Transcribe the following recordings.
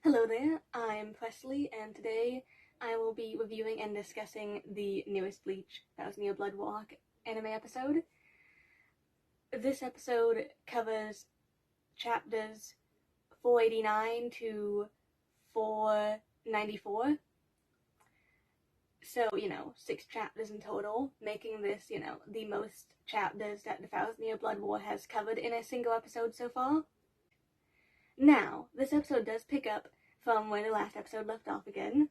Hello there, I'm Presley, and today I will be reviewing and discussing the newest Bleach TYBW Walk anime episode. This episode covers chapters 489 to 494. So, 6 chapters in total, making this, the most chapters that the Thousand Year Blood War has covered in a single episode so far. Now, this episode does pick up from where the last episode left off again.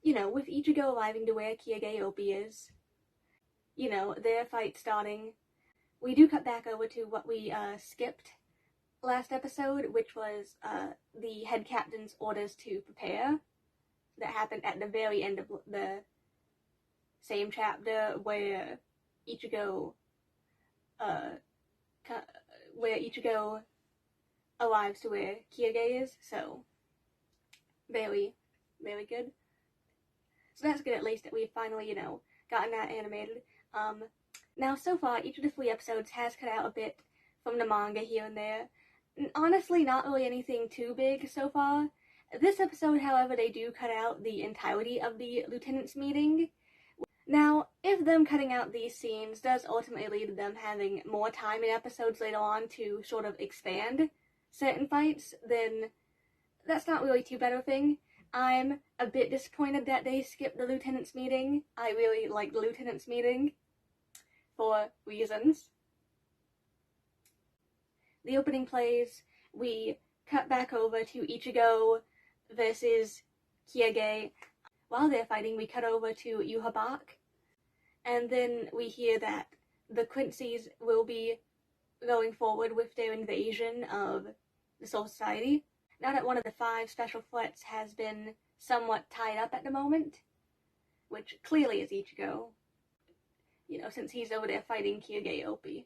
With Ichigo arriving to where Kyuubi is, their fight starting, we do cut back over to what we skipped last episode, which was the head captain's orders to prepare. That happened at the very end of the same chapter where Ichigo arrives to where Kyuubi is, so very, very good. So that's good, at least, that we've finally, gotten that animated. Now, so far, each of the 3 episodes has cut out a bit from the manga here and there. Honestly, not really anything too big so far. This episode, however, they do cut out the entirety of the lieutenant's meeting. Now, if them cutting out these scenes does ultimately lead to them having more time in episodes later on to sort of expand certain fights, then that's not really too bad of a thing. I'm a bit disappointed that they skipped the lieutenant's meeting. I really like the lieutenant's meeting for reasons. The opening plays, we cut back over to Ichigo versus Kyuubi. While they're fighting, we cut over to Yhwach, and then we hear that the Quincy's will be going forward with their invasion of the Soul Society. Now that one of the 5 special threats has been somewhat tied up at the moment, which clearly is Ichigo, since he's over there fighting Kyuubi.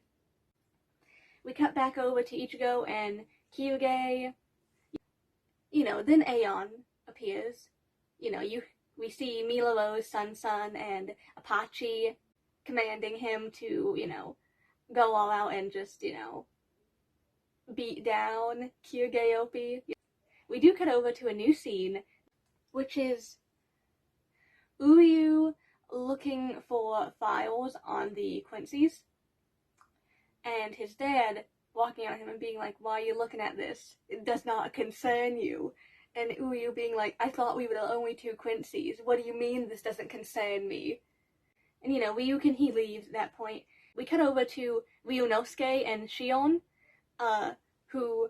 We cut back over to Ichigo and Kyuubi. Then Aeon appears. We see Miloro's Sun and Apache commanding him to, go all out and just, beat down Kyuubi. We do cut over to a new scene, which is Uryu looking for files on the Quincy's, and his dad walking at him and being like, "Why are you looking at this? It does not concern you." And Uryu being like, "I thought we were the only 2 Quincy's. What do you mean this doesn't concern me?" And Ryukin, he leaves at that point. We cut over to Ryunosuke and Shion, who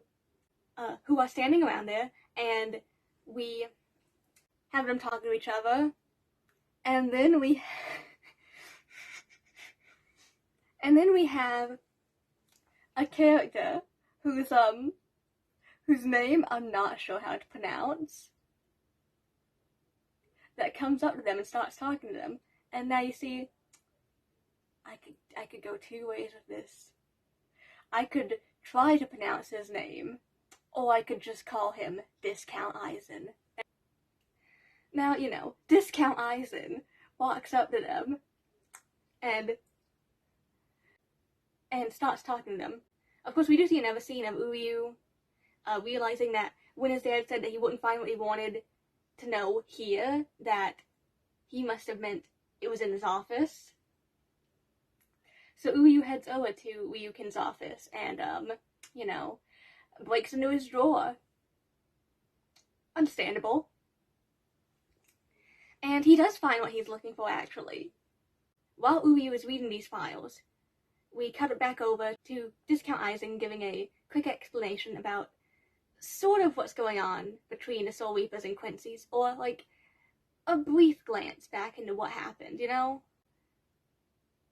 are standing around there, and we have them talking to each other, and then we have a character whose name I'm not sure how to pronounce, that comes up to them and starts talking to them. And now you see, I could go 2 ways with this. I could try to pronounce his name, or I could just call him Discount Aizen. Now, Discount Aizen walks up to them and starts talking to them. Of course, we do see another scene of Uryu realizing that when his dad said that he wouldn't find what he wanted to know here, that he must have meant it was in his office. So Uryu heads over to Ryukin's office and, breaks into his drawer. Understandable. And he does find what he's looking for, actually. While Uryu is reading these files, we cut it back over to Discount Aizen giving a quick explanation about sort of what's going on between the Soul Reapers and Quincy's, or like a brief glance back into what happened,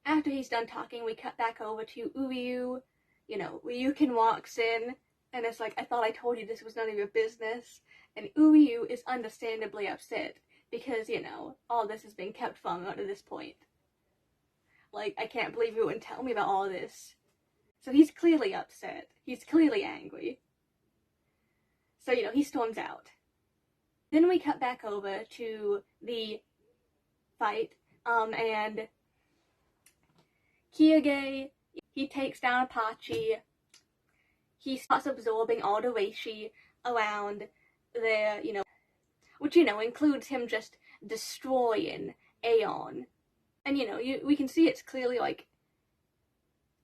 After he's done talking, we cut back over to Uryu. Ryukin walks in, and it's like, "I thought I told you this was none of your business." And Uryu is understandably upset, because, all this has been kept from him up to this point. Like, I can't believe you wouldn't tell me about all this. So he's clearly upset. He's clearly angry. So, he storms out. Then we cut back over to the fight, and Kyuubi, he takes down Apache. He starts absorbing all the reishi around there, which, includes him just destroying Aeon. And, we can see it's clearly, like,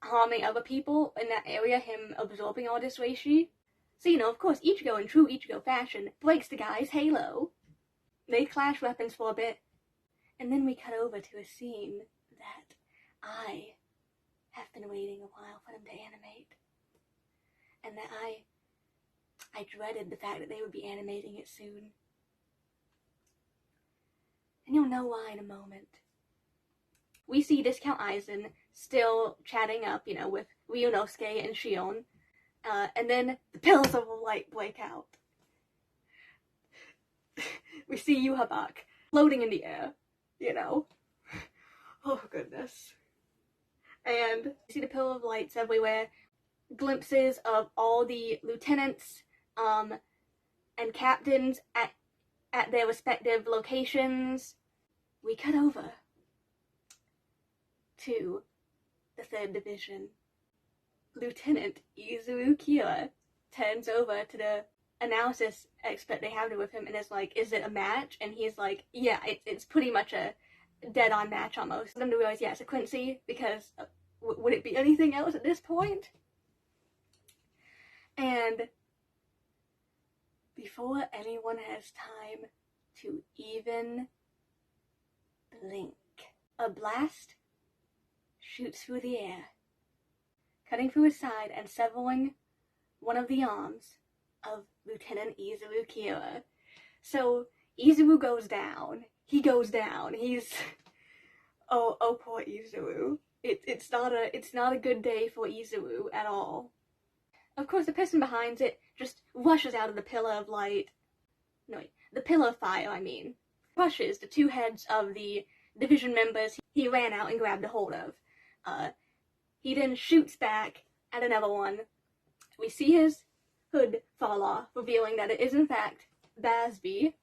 harming other people in that area, him absorbing all this reishi. So, of course, Ichigo, in true Ichigo fashion, breaks the guy's halo. They clash weapons for a bit, and then we cut over to a scene that I have been waiting a while for them to animate. And that I dreaded the fact that they would be animating it soon. And you'll know why in a moment. We see Discount Aizen still chatting up, with Ryunosuke and Shion. And then the pillars of light break out. We see Yuhabak floating in the air, Oh, goodness. And you see the pillar of lights everywhere. Glimpses of all the lieutenants, and captains at their respective locations. We cut over to the 3rd Division. Lieutenant Izuru Kira turns over to the analysis expert they have with him and is like, is it a match? And he's like, yeah, it's pretty much a dead-on match almost. For them to realize, yeah, it's a Quincy, because would it be anything else at this point? And before anyone has time to even blink, a blast shoots through the air, cutting through his side and severing one of the arms of Lieutenant Izuru Kira. So Izuru goes down. He goes down. He's oh poor Izuru. It's not a good day for Izuru at all. Of course, the person behind it just rushes out of the pillar of light. No, wait, the pillar of fire, I mean. Rushes the 2 heads of the division members he ran out and grabbed a hold of. He then shoots back at another one. We see his hood fall off, revealing that it is in fact Basby.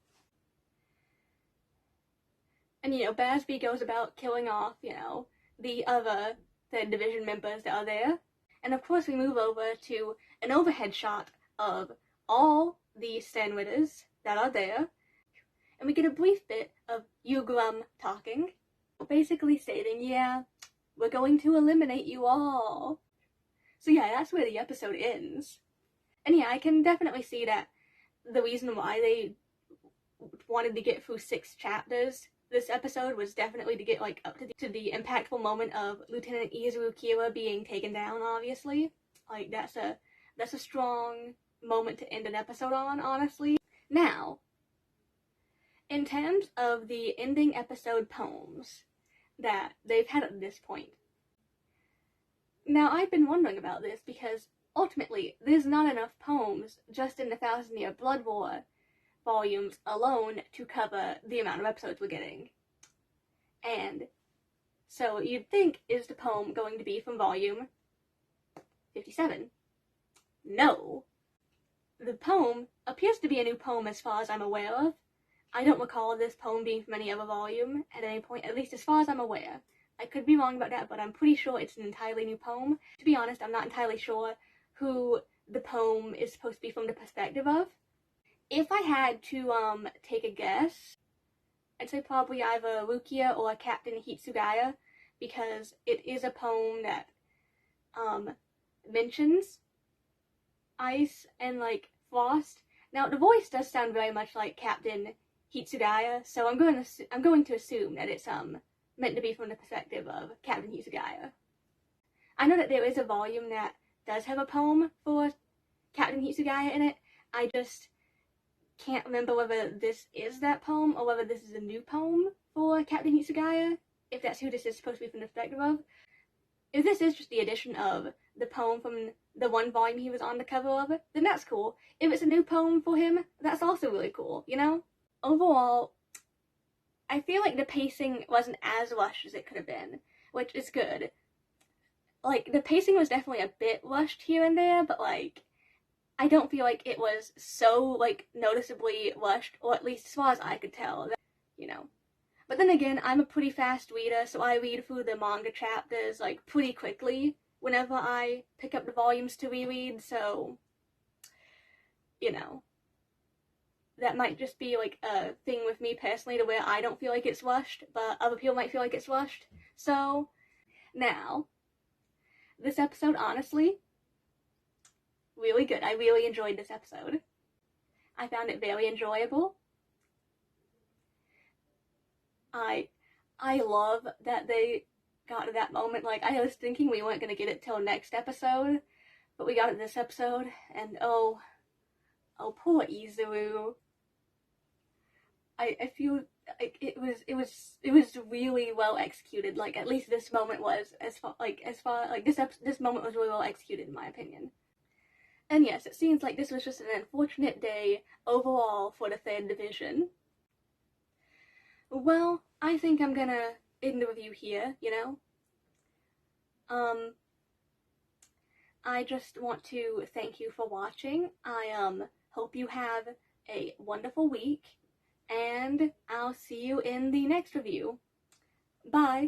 And, Basby goes about killing off, the other 3rd Division members that are there. And of course we move over to an overhead shot of all the Stanwitters that are there. And we get a brief bit of Yugrum talking, basically stating, yeah, we're going to eliminate you all. So yeah, that's where the episode ends. And yeah, I can definitely see that the reason why they wanted to get through 6 chapters this episode was definitely to get, like, up to the impactful moment of Lieutenant Izuru Kira being taken down, obviously. Like, that's a strong moment to end an episode on, honestly. Now, in terms of the ending episode poems that they've had at this point, now I've been wondering about this because ultimately there's not enough poems just in the 1,000-Year Blood War volumes alone to cover the amount of episodes we're getting. And so you'd think, is the poem going to be from volume 57? No. The poem appears to be a new poem as far as I'm aware of. I don't recall this poem being from any other volume at any point, at least as far as I'm aware. I could be wrong about that, but I'm pretty sure it's an entirely new poem. To be honest, I'm not entirely sure who the poem is supposed to be from the perspective of. If I had to take a guess, I'd say probably either Rukia or Captain Hitsugaya, because it is a poem that mentions ice and, like, frost. Now, the voice does sound very much like Captain Hitsugaya, so I'm going to assume that it's meant to be from the perspective of Captain Hitsugaya. I know that there is a volume that does have a poem for Captain Hitsugaya in it. I just can't remember whether this is that poem or whether this is a new poem for Captain Hitsugaya, if that's who this is supposed to be from the perspective of. If this is just the addition of the poem from the one volume he was on the cover of, then that's cool. If it's a new poem for him, that's also really cool, Overall, I feel like the pacing wasn't as rushed as it could have been, which is good. Like, the pacing was definitely a bit rushed here and there, but, like, I don't feel like it was so, like, noticeably rushed, or at least as far as I could tell, that, But then again, I'm a pretty fast reader, so I read through the manga chapters, like, pretty quickly whenever I pick up the volumes to reread, so, that might just be like a thing with me personally to where I don't feel like it's rushed, but other people might feel like it's rushed. So, now, this episode, honestly, really good. I really enjoyed this episode. I found it very enjoyable. I love that they got to that moment. Like, I was thinking we weren't going to get it till next episode, but we got it this episode, and oh, poor Izuru. I feel like it was really well executed. Like, at least this moment was, this moment was really well executed in my opinion. And yes, it seems like this was just an unfortunate day overall for the 3rd division. Well, I think I'm gonna end the review here, you know? I just want to thank you for watching. I, hope you have a wonderful week, and I'll see you in the next review. Bye!